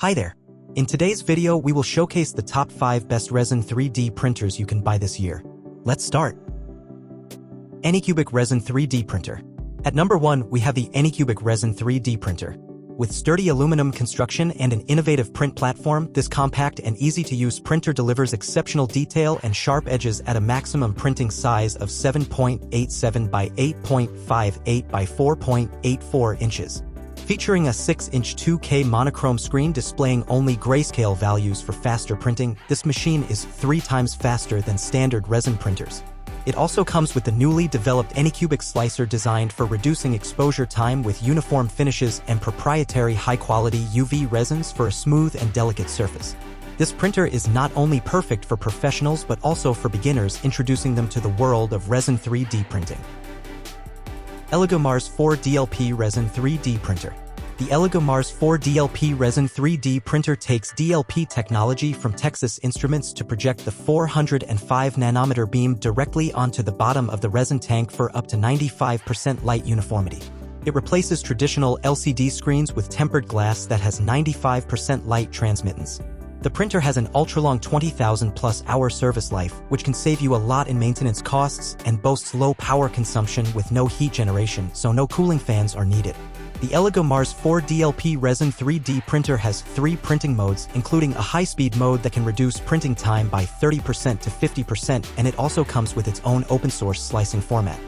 Hi there. In today's video, we will showcase the top 5 best resin 3D printers you can buy this year. Let's start. ANYCUBIC Resin 3D Printer. At number 1, we have the ANYCUBIC Resin 3D Printer. With sturdy aluminum construction and an innovative print platform, this compact and easy-to-use printer delivers exceptional detail and sharp edges at a maximum printing size of 7.87 by 8.58 by 4.84 inches. Featuring a 6-inch 2K monochrome screen displaying only grayscale values for faster printing, this machine is 3 times faster than standard resin printers. It also comes with the newly developed ANYCUBIC slicer designed for reducing exposure time with uniform finishes and proprietary high-quality UV resins for a smooth and delicate surface. This printer is not only perfect for professionals but also for beginners, introducing them to the world of resin 3D printing. ELEGOO Mars 4 DLP Resin 3D Printer. The ELEGOO Mars 4 DLP Resin 3D Printer takes DLP technology from Texas Instruments to project the 405 nanometer beam directly onto the bottom of the resin tank for up to 95% light uniformity. It replaces traditional LCD screens with tempered glass that has 95% light transmittance. The printer has an ultra-long 20,000+ hour service life, which can save you a lot in maintenance costs, and boasts low power consumption with no heat generation, so no cooling fans are needed. The ELEGOO Mars 4 DLP Resin 3D Printer has 3 printing modes, including a high-speed mode that can reduce printing time by 30% to 50%, and it also comes with its own open-source slicing format.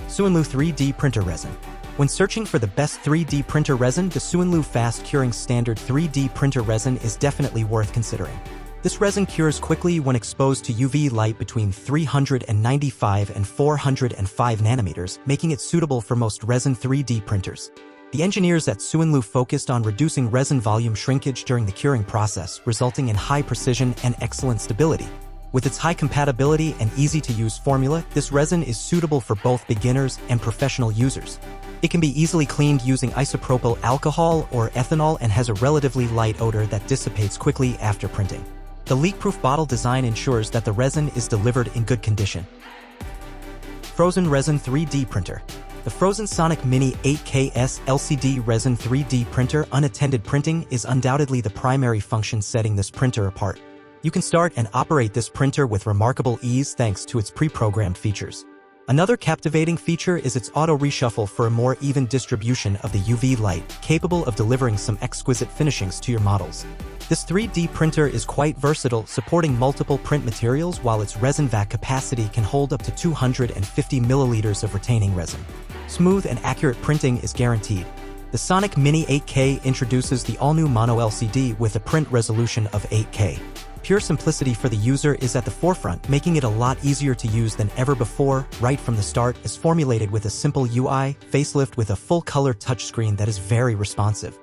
SUNLU 3D Printer Resin. When searching for the best 3D printer resin, the SUNLU Fast Curing Standard 3D Printer Resin is definitely worth considering. This resin cures quickly when exposed to UV light between 395 and 405 nanometers, making it suitable for most resin 3D printers. The engineers at SUNLU focused on reducing resin volume shrinkage during the curing process, resulting in high precision and excellent stability. With its high compatibility and easy-to-use formula, this resin is suitable for both beginners and professional users. It can be easily cleaned using isopropyl alcohol or ethanol and has a relatively light odor that dissipates quickly after printing. The leak-proof bottle design ensures that the resin is delivered in good condition. PHROZEN Resin 3D Printer. The PHROZEN Sonic Mini 8KS LCD Resin 3D Printer unattended printing is undoubtedly the primary function setting this printer apart. You can start and operate this printer with remarkable ease thanks to its pre-programmed features. Another captivating feature is its auto reshuffle for a more even distribution of the UV light, capable of delivering some exquisite finishings to your models. This 3D printer is quite versatile, supporting multiple print materials, while its resin vat capacity can hold up to 250 milliliters of retaining resin. Smooth and accurate printing is guaranteed. The Sonic Mini 8K introduces the all-new mono LCD with a print resolution of 8K. Pure simplicity for the user is at the forefront, making it a lot easier to use than ever before. Right from the start, is formulated with a simple UI facelift with a full-color touchscreen that is very responsive.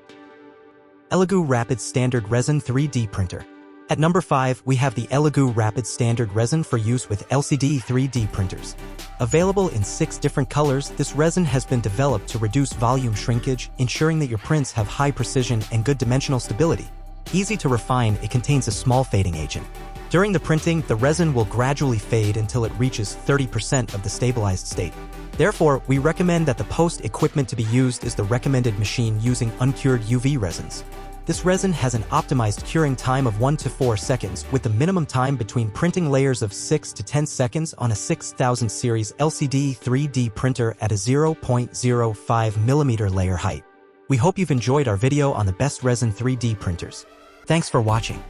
ELEGOO Rapid Standard Resin 3D Printer. At number 5, we have the ELEGOO Rapid Standard Resin for use with LCD 3D printers. Available in 6 different colors, this resin has been developed to reduce volume shrinkage, ensuring that your prints have high precision and good dimensional stability. Easy to refine, it contains a small fading agent. During the printing, the resin will gradually fade until it reaches 30% of the stabilized state. Therefore, we recommend that the post-equipment to be used is the recommended machine using uncured UV resins. This resin has an optimized curing time of 1 to 4 seconds, with the minimum time between printing layers of 6 to 10 seconds on a 6000 series LCD 3D printer at a 0.05mm layer height. We hope you've enjoyed our video on the best resin 3D printers. Thanks for watching.